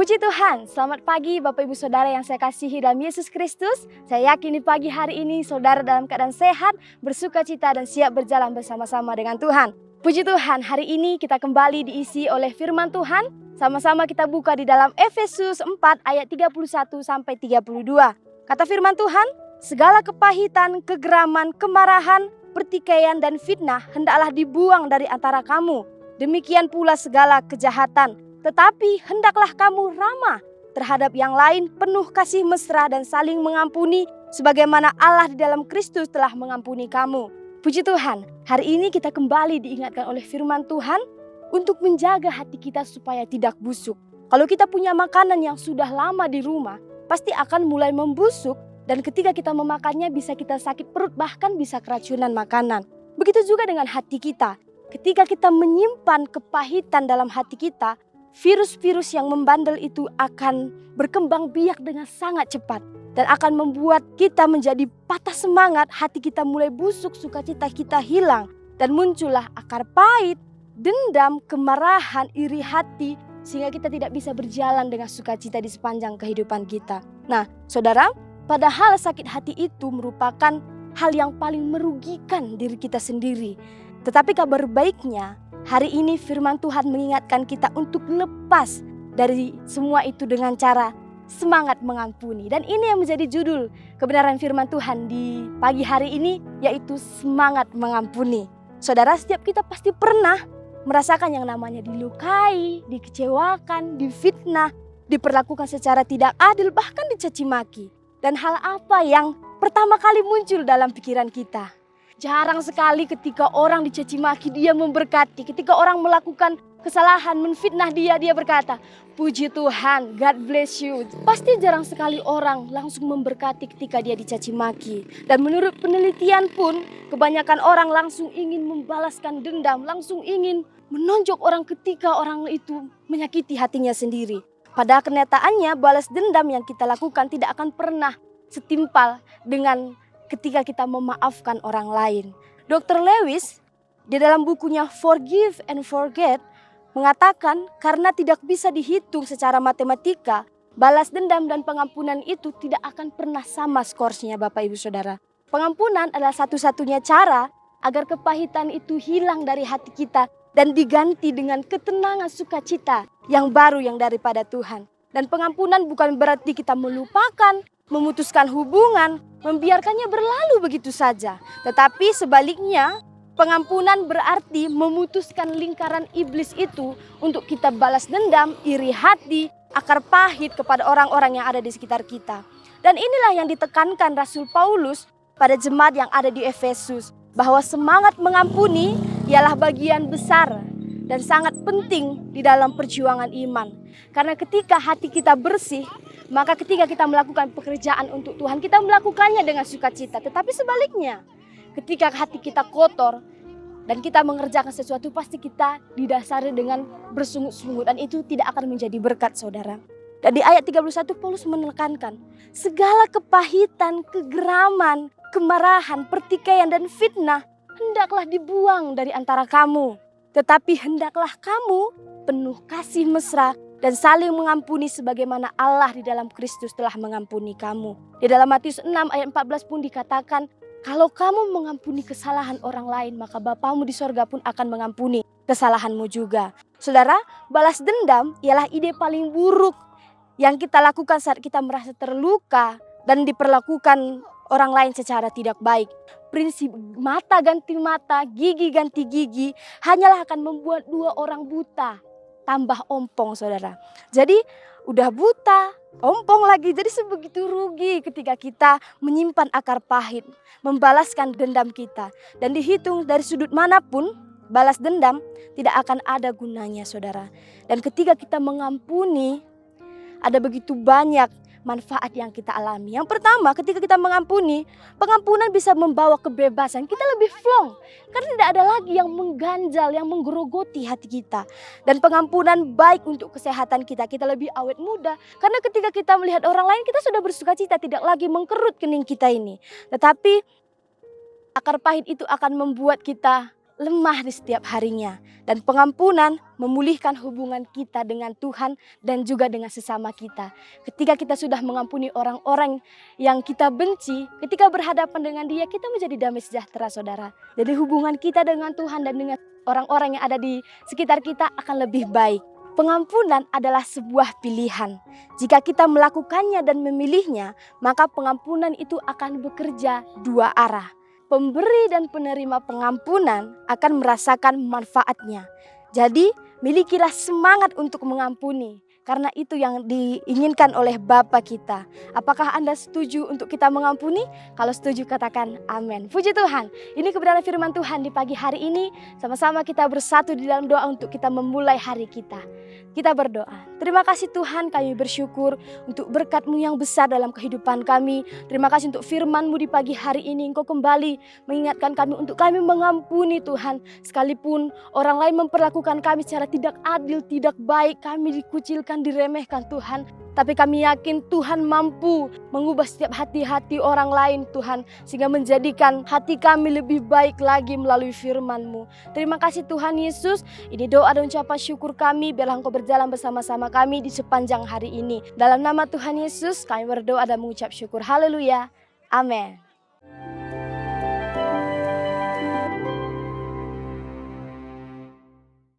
Puji Tuhan, selamat pagi Bapak Ibu Saudara yang saya kasihi dalam Yesus Kristus. Saya yakin di pagi hari ini saudara dalam keadaan sehat, bersuka cita dan siap berjalan bersama-sama dengan Tuhan. Puji Tuhan, hari ini kita kembali diisi oleh firman Tuhan. Sama-sama kita buka di dalam Efesus 4 ayat 31 sampai 32. Kata firman Tuhan, segala kepahitan, kegeraman, kemarahan, pertikaian dan fitnah hendaklah dibuang dari antara kamu. Demikian pula segala kejahatan. Tetapi hendaklah kamu ramah terhadap yang lain, penuh kasih mesra dan saling mengampuni sebagaimana Allah di dalam Kristus telah mengampuni kamu. Puji Tuhan, hari ini kita kembali diingatkan oleh firman Tuhan untuk menjaga hati kita supaya tidak busuk. Kalau kita punya makanan yang sudah lama di rumah, pasti akan mulai membusuk dan ketika kita memakannya bisa kita sakit perut, bahkan bisa keracunan makanan. Begitu juga dengan hati kita. Ketika kita menyimpan kepahitan dalam hati kita, virus-virus yang membandel itu akan berkembang biak dengan sangat cepat dan akan membuat kita menjadi patah semangat, hati kita mulai busuk, sukacita kita hilang dan muncullah akar pahit, dendam, kemarahan, iri hati sehingga kita tidak bisa berjalan dengan sukacita di sepanjang kehidupan kita. Nah, saudara, padahal sakit hati itu merupakan hal yang paling merugikan diri kita sendiri. Tetapi kabar baiknya, hari ini firman Tuhan mengingatkan kita untuk lepas dari semua itu dengan cara semangat mengampuni. Dan ini yang menjadi judul kebenaran firman Tuhan di pagi hari ini, yaitu semangat mengampuni. Saudara, setiap kita pasti pernah merasakan yang namanya dilukai, dikecewakan, difitnah, diperlakukan secara tidak adil, bahkan dicaci maki. Dan hal apa yang pertama kali muncul dalam pikiran kita? Jarang sekali ketika orang dicaci maki dia memberkati. Ketika orang melakukan kesalahan, menfitnah dia berkata, puji Tuhan, God bless you. Pasti jarang sekali orang langsung memberkati ketika dia dicaci maki. Dan menurut penelitian pun, kebanyakan orang langsung ingin membalaskan dendam, langsung ingin menonjok orang ketika orang itu menyakiti hatinya sendiri. Pada kenyataannya, balas dendam yang kita lakukan tidak akan pernah setimpal dengan ketika kita memaafkan orang lain. Dr. Lewis di dalam bukunya Forgive and Forget mengatakan karena tidak bisa dihitung secara matematika, balas dendam dan pengampunan itu tidak akan pernah sama skorsnya Bapak Ibu Saudara. Pengampunan adalah satu-satunya cara agar kepahitan itu hilang dari hati kita dan diganti dengan ketenangan sukacita yang baru yang daripada Tuhan. Dan pengampunan bukan berarti kita melupakan, memutuskan hubungan, membiarkannya berlalu begitu saja. Tetapi sebaliknya, pengampunan berarti memutuskan lingkaran iblis itu untuk kita balas dendam, iri hati, akar pahit kepada orang-orang yang ada di sekitar kita. Dan inilah yang ditekankan Rasul Paulus pada jemaat yang ada di Efesus, bahwa semangat mengampuni ialah bagian besar dan sangat penting di dalam perjuangan iman. Karena ketika hati kita bersih, maka ketika kita melakukan pekerjaan untuk Tuhan, kita melakukannya dengan sukacita. Tetapi sebaliknya, ketika hati kita kotor dan kita mengerjakan sesuatu, pasti kita didasari dengan bersungut-sungut. Dan itu tidak akan menjadi berkat, saudara. Dan di ayat 31 Paulus menekankan, segala kepahitan, kegeraman, kemarahan, pertikaian dan fitnah hendaklah dibuang dari antara kamu. Tetapi hendaklah kamu penuh kasih mesra dan saling mengampuni sebagaimana Allah di dalam Kristus telah mengampuni kamu. Di dalam Matius 6 ayat 14 pun dikatakan, kalau kamu mengampuni kesalahan orang lain, maka Bapamu di sorga pun akan mengampuni kesalahanmu juga. Saudara, balas dendam ialah ide paling buruk yang kita lakukan saat kita merasa terluka dan diperlakukan orang lain secara tidak baik. Prinsip mata ganti mata, gigi ganti gigi hanyalah akan membuat dua orang buta tambah ompong, saudara. Jadi udah buta, ompong lagi. Jadi sebegitu rugi ketika kita menyimpan akar pahit, membalaskan dendam kita. Dan dihitung dari sudut manapun, balas dendam tidak akan ada gunanya, saudara. Dan ketika kita mengampuni, ada begitu banyak manfaat yang kita alami. Yang pertama, ketika kita mengampuni, pengampunan bisa membawa kebebasan. Kita lebih flong, karena tidak ada lagi yang mengganjal, yang menggerogoti hati kita. Dan pengampunan baik untuk kesehatan kita. Kita lebih awet muda, karena ketika kita melihat orang lain, kita sudah bersuka cita, tidak lagi mengkerut kening kita ini. Tetapi akar pahit itu akan membuat kita lemah di setiap harinya. Dan pengampunan memulihkan hubungan kita dengan Tuhan dan juga dengan sesama kita. Ketika kita sudah mengampuni orang-orang yang kita benci, ketika berhadapan dengan Dia, kita menjadi damai sejahtera, saudara. Jadi hubungan kita dengan Tuhan dan dengan orang-orang yang ada di sekitar kita akan lebih baik. Pengampunan adalah sebuah pilihan. Jika kita melakukannya dan memilihnya, maka pengampunan itu akan bekerja dua arah. Pemberi dan penerima pengampunan akan merasakan manfaatnya. Jadi, milikilah semangat untuk mengampuni. Karena itu yang diinginkan oleh Bapa kita. Apakah Anda setuju untuk kita mengampuni? Kalau setuju katakan amin. Puji Tuhan. Ini kebenaran firman Tuhan di pagi hari ini. Sama-sama kita bersatu di dalam doa untuk kita memulai hari kita. Kita berdoa. Terima kasih Tuhan, kami bersyukur untuk berkat-Mu yang besar dalam kehidupan kami. Terima kasih untuk firman-Mu di pagi hari ini. Engkau kembali mengingatkan kami untuk kami mengampuni Tuhan. Sekalipun orang lain memperlakukan kami secara tidak adil, tidak baik, kami dikucilkan, diremehkan Tuhan. Tapi kami yakin Tuhan mampu mengubah setiap hati-hati orang lain Tuhan. Sehingga menjadikan hati kami lebih baik lagi melalui firman-Mu. Terima kasih Tuhan Yesus. Ini doa dan ucapan syukur kami. Biarlah Engkau berjalan bersama-sama kami di sepanjang hari ini. Dalam nama Tuhan Yesus kami berdoa dan mengucap syukur. Haleluya. Amin.